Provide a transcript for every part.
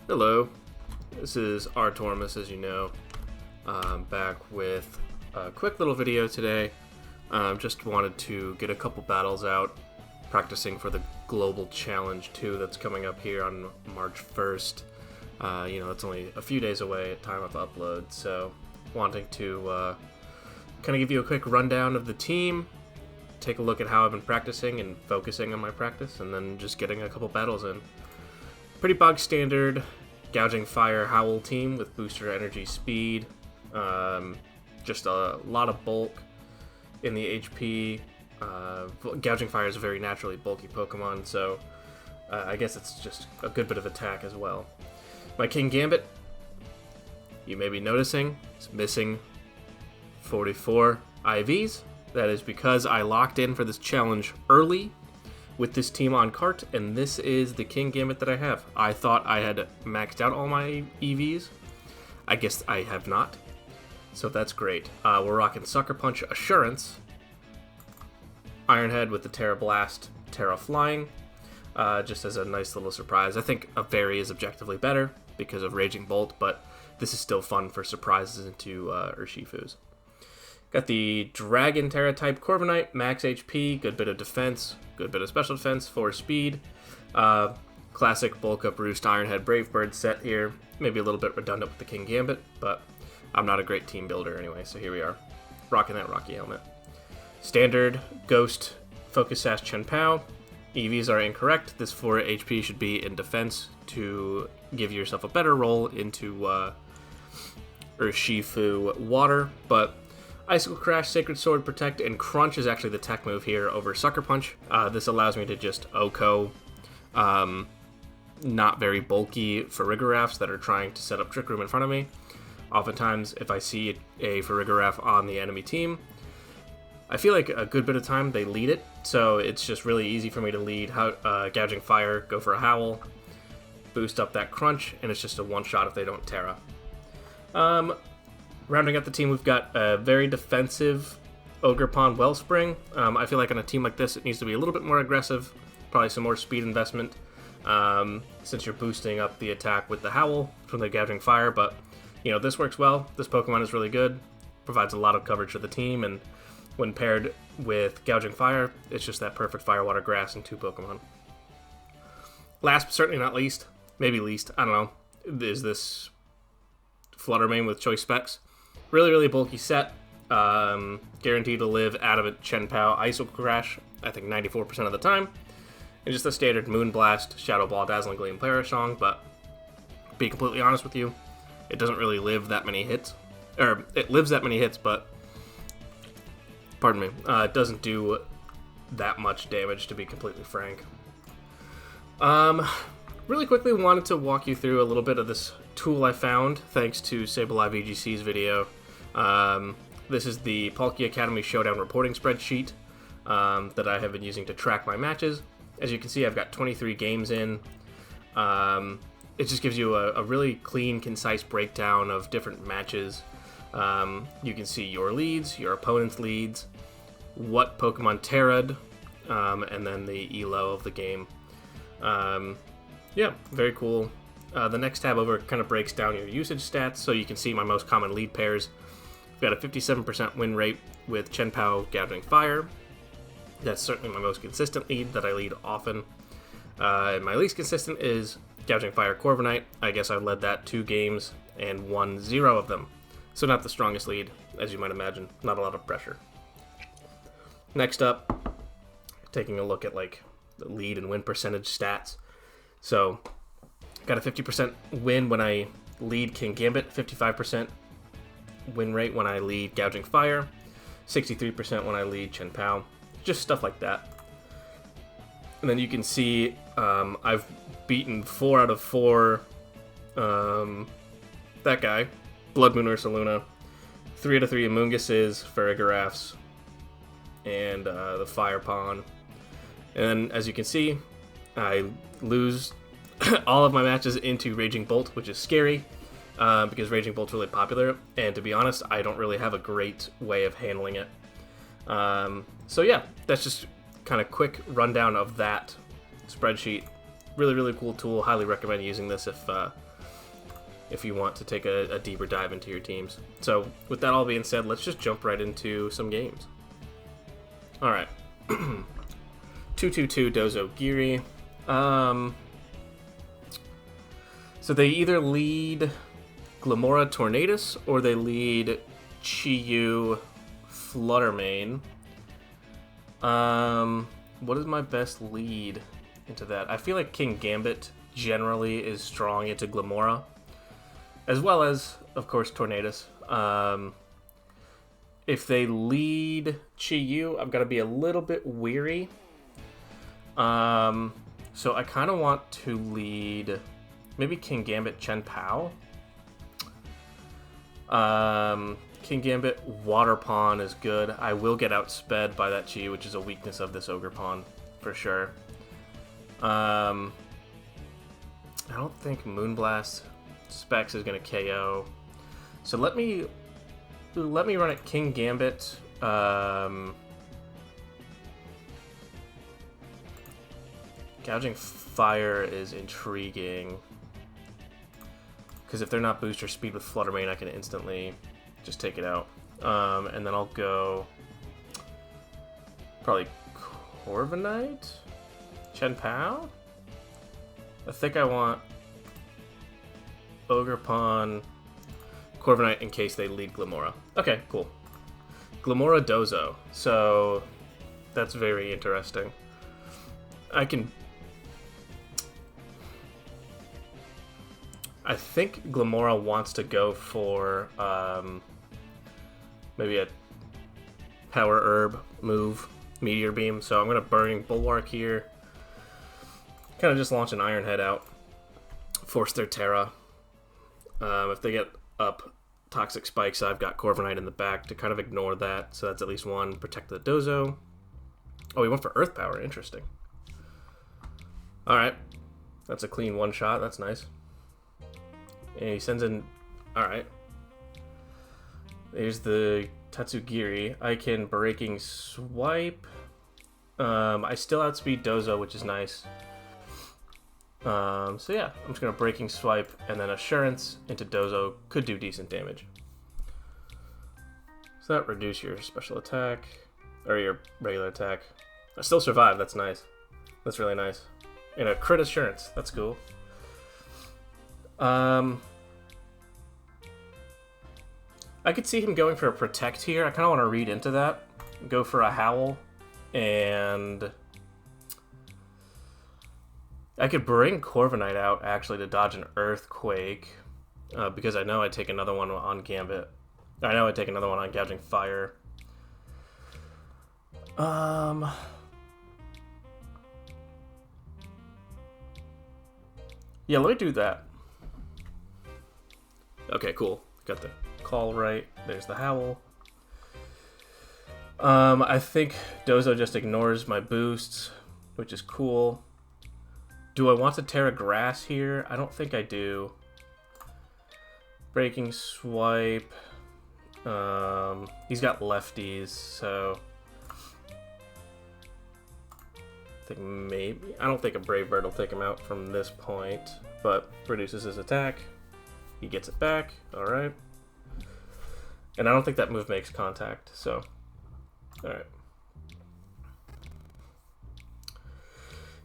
Hello, this is Artormus, as you know. Back with a quick little video today. Just wanted to get a couple battles out, practicing for the Global Challenge 2 that's coming up here on March 1st. It's only a few days away at time of upload, so wanting to kind of give you a quick rundown of the team, take a look at how I've been practicing and focusing on my practice, and then just getting a couple battles in. Pretty bog standard Gouging Fire Howl team with booster energy speed, just a lot of bulk in the HP. Gouging Fire is a very naturally bulky Pokemon, so I guess it's just a good bit of attack as well. My Kingambit, you may be noticing, is missing 44 IVs. That is because I locked in for this challenge early with this team on cart, and this is the Kingambit that I have. I thought I had maxed out all my EVs. I guess I have not, so that's great. We're rocking Sucker Punch Assurance, Iron Head with the Terra Blast, Terra Flying, just as a nice little surprise. I think a Fairy is objectively better because of Raging Bolt, but this is still fun for surprises into Urshifus. Got the Dragon Terra type Corviknight, max HP, good bit of defense, good bit of special defense, 4 speed. Classic bulk up Roost Ironhead Brave Bird set here. Maybe a little bit redundant with the Kingambit, but I'm not a great team builder anyway, so here we are. Rocking that Rocky helmet. Standard Ghost Focus Sash Chien-Pao. EVs are incorrect. This 4 HP should be in defense to give yourself a better roll into Urshifu Water, but Icicle Crash, Sacred Sword, Protect, and Crunch is actually the tech move here over Sucker Punch. This allows me to just OHKO not very bulky Farigirafs that are trying to set up Trick Room in front of me. Oftentimes, if I see a Farigiraf on the enemy team, I feel like a good bit of time they lead it, so it's just really easy for me to lead Gouging Fire, go for a Howl, boost up that Crunch, and it's just a one-shot if they don't Terra. Rounding out the team, we've got a very defensive Ogerpon Wellspring. I feel like on a team like this, it needs to be a little bit more aggressive, probably some more speed investment, since you're boosting up the attack with the Howl from the Gouging Fire, but, this works well. This Pokemon is really good, provides a lot of coverage to the team, and when paired with Gouging Fire, it's just that perfect Fire, Water, Grass in 2 Pokemon. Last but certainly not least, maybe least, I don't know, is this Fluttermane with Choice Specs. Really, really bulky set. Guaranteed to live Adamant, Chien-Pao, Icicle Crash, I think 94% of the time. And just the standard Moonblast, Shadow Ball, Dazzling Gleam, Parashong, but to be completely honest with you, it doesn't really live that many hits. Or, it lives that many hits, but, pardon me, it doesn't do that much damage, to be completely frank. Really quickly wanted to walk you through a little bit of this tool I found, thanks to Sableye VGC's video. This is the Palkia Academy Showdown Reporting spreadsheet that I have been using to track my matches. As you can see, I've got 23 games in. It just gives you a really clean, concise breakdown of different matches. You can see your leads, your opponent's leads, what Pokemon Terra'd, and then the ELO of the game. Yeah, very cool. The next tab over kind of breaks down your usage stats, so you can see my most common lead pairs. I've got a 57% win rate with Chien-Pao Gouging Fire. That's certainly my most consistent lead that I lead often. And my least consistent is Gouging Fire Corviknight. I guess I led that 2 games and won 0 of them. So not the strongest lead, as you might imagine. Not a lot of pressure. Next up, taking a look at like the lead and win percentage stats. So, got a 50% win when I lead Kingambit, 55% win rate when I lead Gouging Fire, 63% when I lead Chien-Pao, just stuff like that. And then you can see I've beaten 4 out of 4, that guy, Blood Moon Ursaluna, 3 out of 3 Amoonguses, Farigirafs, and the Fire Pawn. And then, as you can see, I lose all of my matches into Raging Bolt, which is scary, because Raging Bolt's really popular, and to be honest, I don't really have a great way of handling it. So yeah, that's just kind of quick rundown of that spreadsheet. Really, really cool tool. Highly recommend using this if if you want to take a deeper dive into your teams. So with that all being said, let's just jump right into some games. All right. 2/2/2 Dozo Giri. So they either lead Glamora Tornadus or they lead Chi-Yu Fluttermane. What is my best lead into that? I feel like Kingambit generally is strong into Glamora, as well as, of course, Tornadus. If they lead Chi-Yu, I've got to be a little bit weary. So I kind of want to lead maybe Kingambit Chen Pao. Kingambit Water Pawn is good. I will get outsped by that Chi, which is a weakness of this Ogre Pawn for sure. I don't think Moonblast Specs is going to KO. So let me run it Kingambit. Gouging Fire is intriguing, because if they're not booster speed with Fluttermane, I can instantly just take it out. And then I'll go probably Corviknight? Chen Pao? I think I want Ogre Pawn, Corviknight in case they lead Glamora. Okay, cool. Glamora Dozo. So that's very interesting. I think Glamora wants to go for maybe a Power Herb move, Meteor Beam. So I'm going to Burning Bulwark here. Kind of just launch an Iron Head out. Force their Terra. If they get up Toxic Spikes, I've got Corviknight in the back to kind of ignore that. So that's at least one. Protect the Dozo. Oh, he went for Earth Power. Interesting. Alright. That's a clean one shot. That's nice. And he sends in... Alright. There's the Tatsugiri. I can Breaking Swipe. I still outspeed Dozo, which is nice. So yeah, I'm just going to Breaking Swipe and then Assurance into Dozo. Could do decent damage. So that reduce your special attack. Or your regular attack. I still survive. That's nice. That's really nice. And a crit Assurance. That's cool. I could see him going for a Protect here. I kind of want to read into that. Go for a Howl. And I could bring Corviknight out, actually, to dodge an Earthquake. Because I know I'd take another one on Gambit. I know I'd take another one on Gouging Fire. Yeah, let me do that. Okay, cool. Got the call right. There's the Howl. I think Dozo just ignores my boosts, which is cool. Do I want to Terra Grass here? I don't think I do. Breaking Swipe. He's got lefties, so I think maybe... I don't think a Brave Bird will take him out from this point, but reduces his attack. He gets it back. Alright. And I don't think that move makes contact, so... Alright.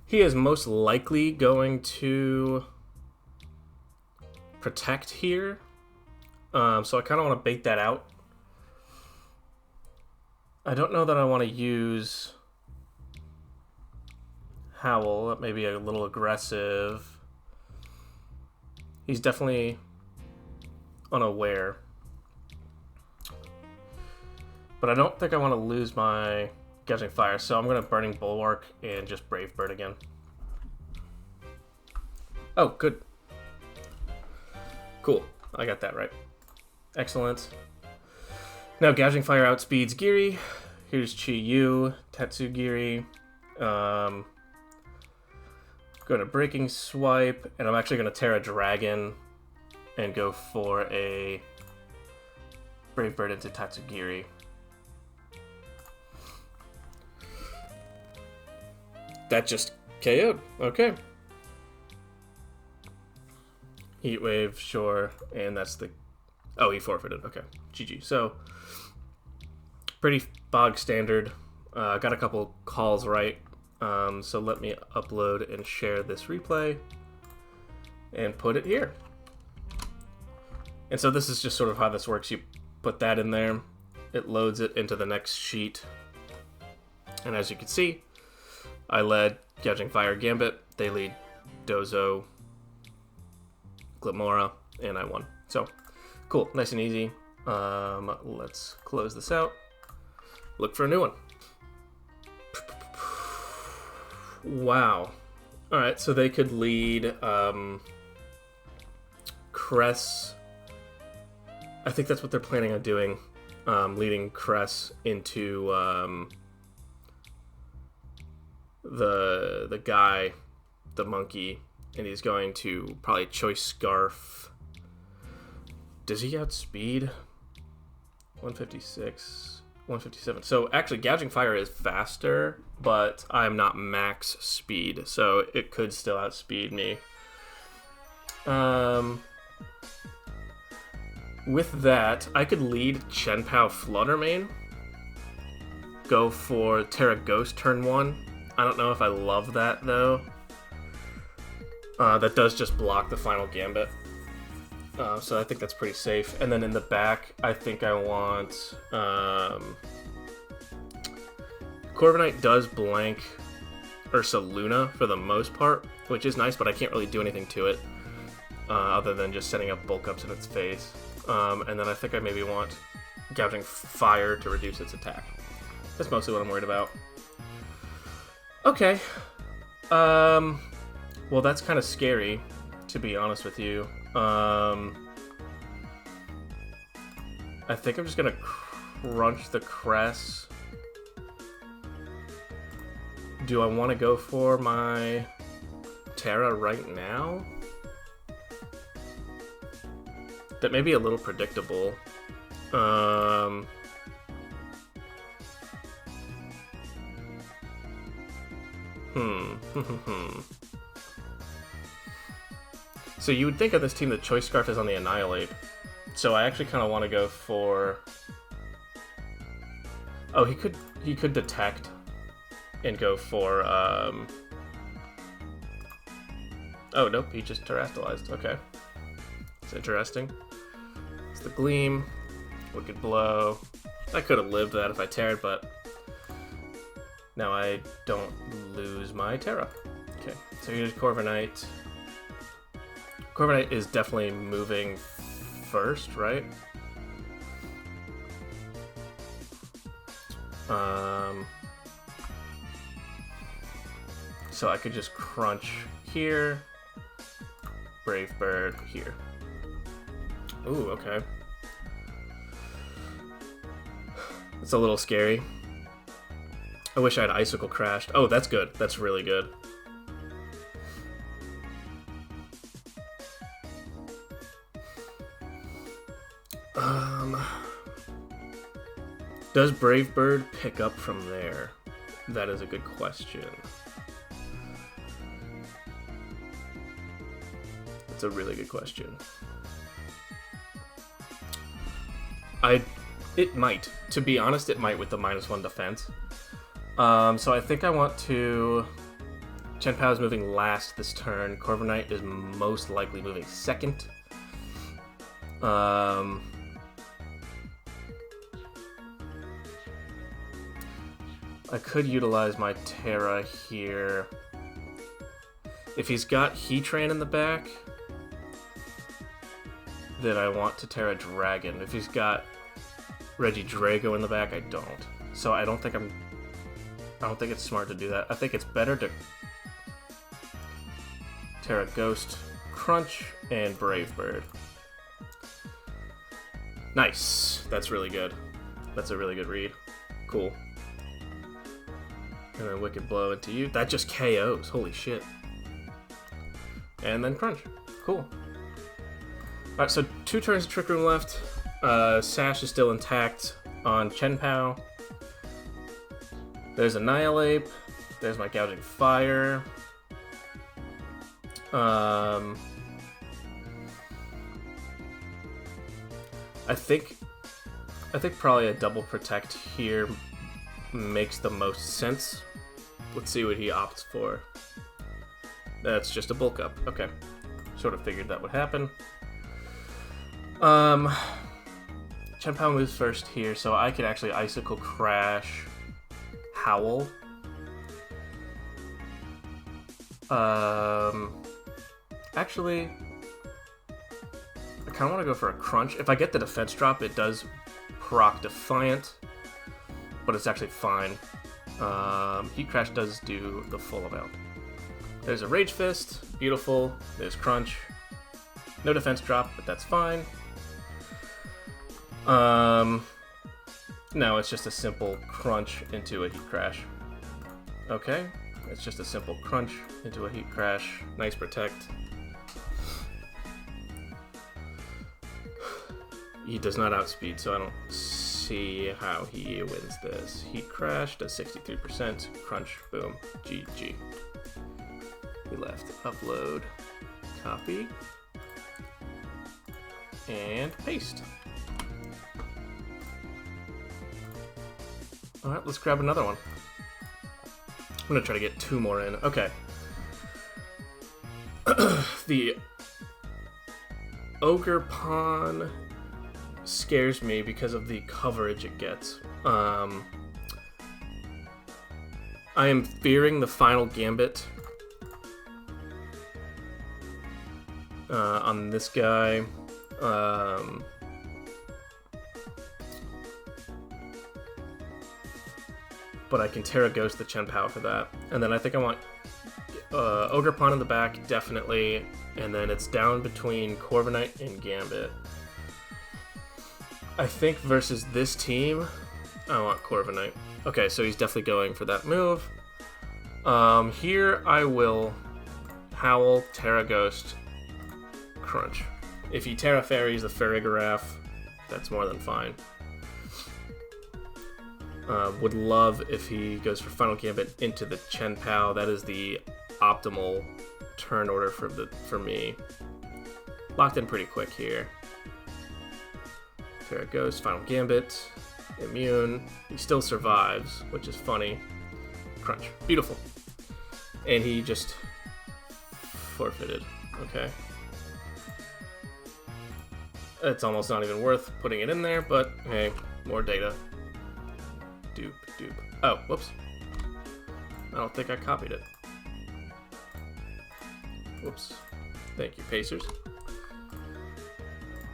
He is most likely going to Protect here. So I kind of want to bait that out. I don't know that I want to use Howl. That may be a little aggressive. He's definitely unaware. But I don't think I want to lose my Gouging Fire, so I'm going to Burning Bulwark and just Brave Bird again. Oh, good. Cool. I got that right. Excellent. Now Gouging Fire outspeeds Giri. Here's Chi-Yu, Tatsugiri. Going to Breaking Swipe, and I'm actually going to Terra Dragon and go for a Brave Bird into Tatsugiri. That just KO'd. Okay. Heat Wave, sure. And that's the... Oh, he forfeited. Okay. GG. So, pretty bog standard. Got a couple calls right. So let me upload and share this replay and put it here. And so this is just sort of how this works. You put that in there. It loads it into the next sheet. And as you can see, I led Gouging Fire Gambit. They lead Dozo, Glimora, and I won. So, cool. Nice and easy. Let's close this out. Look for a new one. Wow. Alright, so they could lead Cress. I think that's what they're planning on doing. Leading Cress into the guy, the monkey, and he's going to probably Choice Scarf. Does he outspeed? 156, 157. So actually, Gouging Fire is faster, but I'm not max speed, so it could still outspeed me. With that, I could lead Chien-Pao Fluttermane. Go for Terra Ghost turn 1. I don't know if I love that, though. That does just block the final Gambit. So I think that's pretty safe. And then in the back, I think I want... Corviknight does blank Ursaluna for the most part, which is nice, but I can't really do anything to it. Other than just setting up bulk ups in its face. And then I think I maybe want Gouging Fire to reduce its attack. That's mostly what I'm worried about. Okay. Well, that's kind of scary, to be honest with you. I think I'm just going to crunch the Cress. Do I want to go for my Terra right now? That may be a little predictable. So you would think of this team that Choice Scarf is on the Annihilate. So I actually kind of want to go for... Oh, he could detect and go for... Oh, nope, he just terrestrialized. Okay. It's interesting. It's the Gleam, Wicked Blow. I could have lived that if I terred, but now I don't lose my Terra. Okay, so here's Corviknight. Corviknight is definitely moving first, right? So I could just crunch here, Brave Bird here. Ooh, okay. It's a little scary. I wish I had Icicle crashed. Oh, that's good. That's really good. Does Brave Bird pick up from there? That is a good question. That's a really good question. It might. To be honest, it might with the -1 defense. So I think I want to... Chien-Pao is moving last this turn. Corviknight is most likely moving second. I could utilize my Terra here. If he's got Heatran in the back, then I want to Terra Dragon. If he's got Regidrago in the back, I don't. So I don't think it's smart to do that. I think it's better to Terra Ghost, Crunch, and Brave Bird. Nice. That's really good. That's a really good read. Cool. And then Wicked Blow into you. That just KOs. Holy shit. And then Crunch. Cool. Alright, so 2 turns of Trick Room left. Sash is still intact on Chien-Pao. There's Annihilate. There's my Gouging Fire. I think probably a double protect here makes the most sense. Let's see what he opts for. That's just a bulk up. Okay. Sort of figured that would happen. Chien-Pao moves first here, so I could actually Icicle Crash Howl. Actually, I kind of want to go for a Crunch. If I get the defense drop, it does proc Defiant, but it's actually fine. Heat Crash does do the full amount. There's a Rage Fist, beautiful. There's Crunch. No defense drop, but that's fine. No, it's just a simple Crunch into a Heat Crash. Okay, it's just a simple Crunch into a Heat Crash. Nice protect. He does not outspeed, so I don't see how he wins this. Heat Crash does 63%. Crunch, boom, GG. He left. Upload, copy, and paste. Alright, let's grab another one. I'm gonna try to get 2 more in. Okay. The Ogre Pawn scares me because of the coverage it gets. I am fearing the final Gambit on this guy. But I can Terra Ghost the Chien-Pao for that. And then I think I want Ogre Pawn in the back, definitely. And then it's down between Corviknight and Gambit. I think versus this team, I want Corviknight. Okay, so he's definitely going for that move. Here I will Howl, Terra Ghost, Crunch. If he Terra Fairies the Farigiraf, that's more than fine. Would love if he goes for Final Gambit into the Chien-Pao. That is the optimal turn order for me. Locked in pretty quick here. Terra Ghost, Final Gambit, immune. He still survives, which is funny. Crunch. Beautiful. And he just forfeited. Okay. It's almost not even worth putting it in there, but hey, more data. Dupe, dupe. Oh, whoops. I don't think I copied it. Whoops. Thank you, PASRS.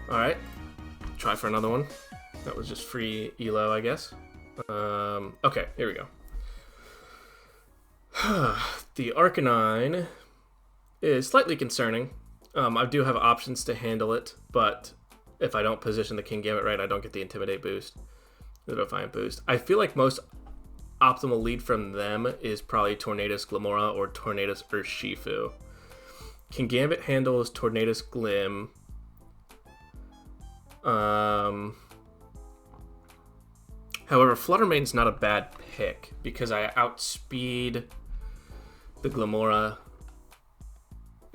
Alright. Try for another one. That was just free elo, I guess. Okay, here we go. The Arcanine is slightly concerning. I do have options to handle it, but if I don't position the Kingambit right, I don't get the Intimidate boost. The Defiant boost. I feel like most optimal lead from them is probably Tornadus Glimora or Tornadus Urshifu. Kingambit handles Tornadus Glim. However, Fluttermane's not a bad pick because I outspeed the Glimora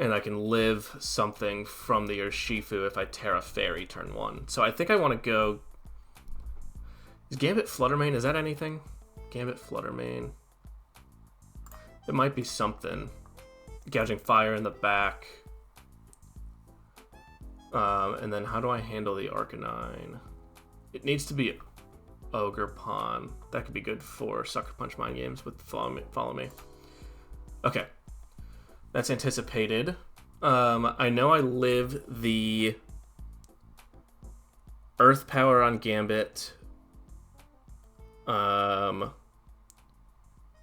and I can live something from the Urshifu if I Terra Fairy turn 1. So I think I want to go... Is Gambit Fluttermane? Is that anything? Gambit Fluttermane. It might be something. Gouging Fire in the back. And then how do I handle the Arcanine? It needs to be Ogre Pawn. That could be good for Sucker Punch Mind Games with Follow Me. Okay. That's anticipated. I know I live the Earth Power on Gambit.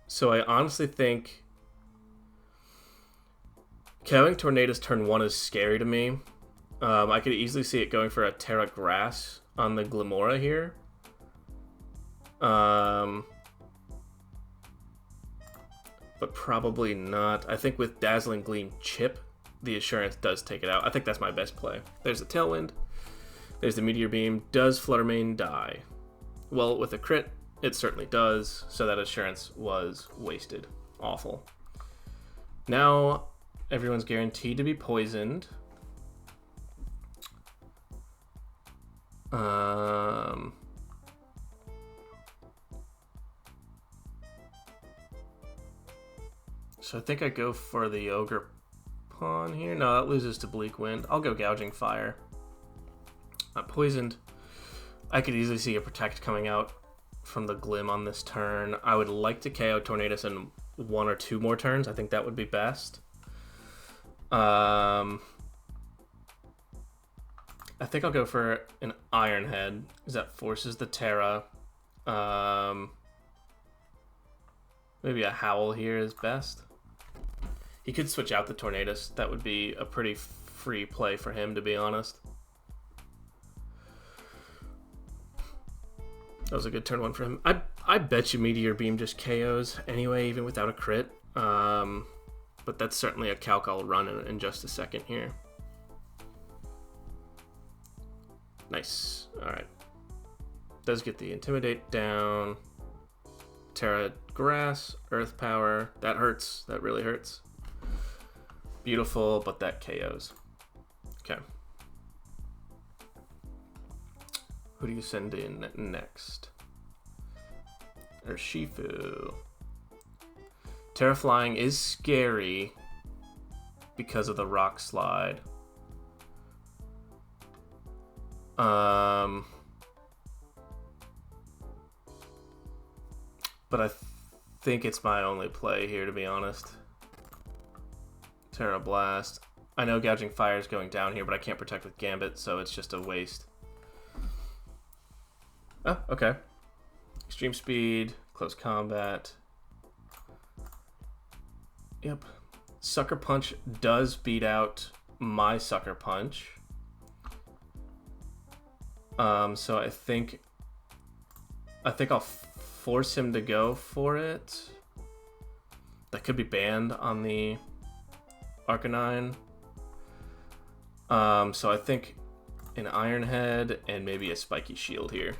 So I honestly think having Tornadus turn 1 is scary to me. I could easily see it going for a Terra Grass on the Glimora here. But probably not. I think with Dazzling Gleam Chip, the Assurance does take it out. I think that's my best play. There's the Tailwind. There's the Meteor Beam. Does Fluttermane die? Well, with a crit, it certainly does. So that Assurance was wasted. Awful. Now, everyone's guaranteed to be poisoned. So I think I go for the Ogre Pawn here. No, that loses to Bleak Wind. I'll go Gouging Fire. Poisoned. I could easily see a Protect coming out from the Glim on this turn. I would like to KO Tornadus in 1 or 2 more turns. I think that would be best. I think I'll go for an Iron Head, because that forces the Terra. Maybe a Howl here is best. He could switch out the Tornadus. That would be a pretty free play for him, to be honest. That was a good turn 1 for him. I bet you Meteor Beam just KOs anyway, even without a crit. But that's certainly a calc I'll run in just a second here. Nice. Alright. Does get the Intimidate down. Terra Grass, Earth Power. That hurts. That really hurts. Beautiful, but that KOs. Okay. Who do you send in next? Urshifu. Terra Flying is scary because of the Rock Slide. But I think it's my only play here, to be honest. Terra Blast. I know Gouging Fire is going down here, but I can't protect with Gambit, so it's just a waste. Oh, okay. Extreme Speed, Close Combat. Yep. Sucker Punch does beat out my Sucker Punch. So I think I'll force him to go for it. That could be banned on the Arcanine. So I think an Iron Head and maybe a Spiky Shield here.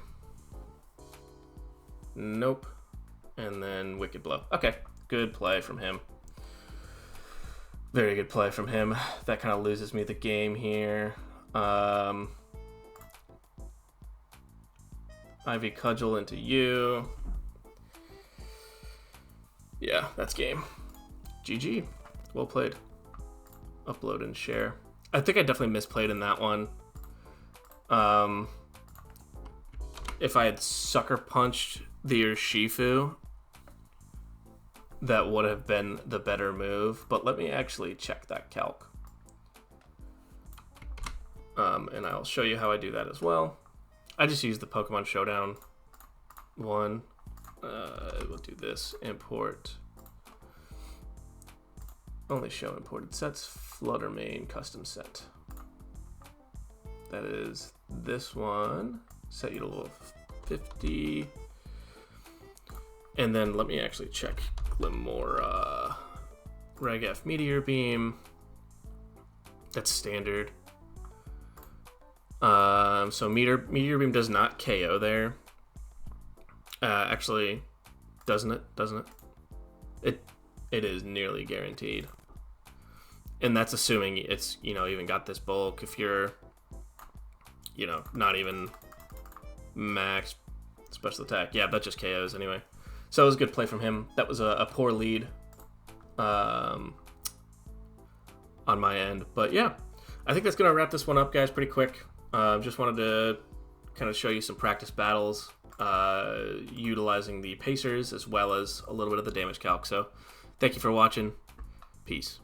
Nope. And then Wicked Blow. Okay, good play from him. Very good play from him. That kind of loses me the game here. Ivy Cudgel into you. Yeah, that's game. GG. Well played. Upload and share. I think I definitely misplayed in that one. If I had Sucker Punched the Urshifu, that would have been the better move. But let me actually check that calc. And I'll show you how I do that as well. I just use the Pokemon Showdown one. We'll do this. Import. Only show imported sets. Fluttermane custom set. That is this one. Set you to level 50. And then let me actually check Glimora. Reg-F Meteor Beam. That's standard. So Meteor Beam does not KO there. Actually, doesn't it? Doesn't it? It is nearly guaranteed. And that's assuming it's, even got this bulk. If you're, not even max special attack. Yeah, that just KOs anyway. So it was a good play from him. That was a poor lead on my end. But yeah, I think that's going to wrap this one up, guys, pretty quick. Just wanted to kind of show you some practice battles utilizing the PASRS as well as a little bit of the damage calc. So thank you for watching. Peace.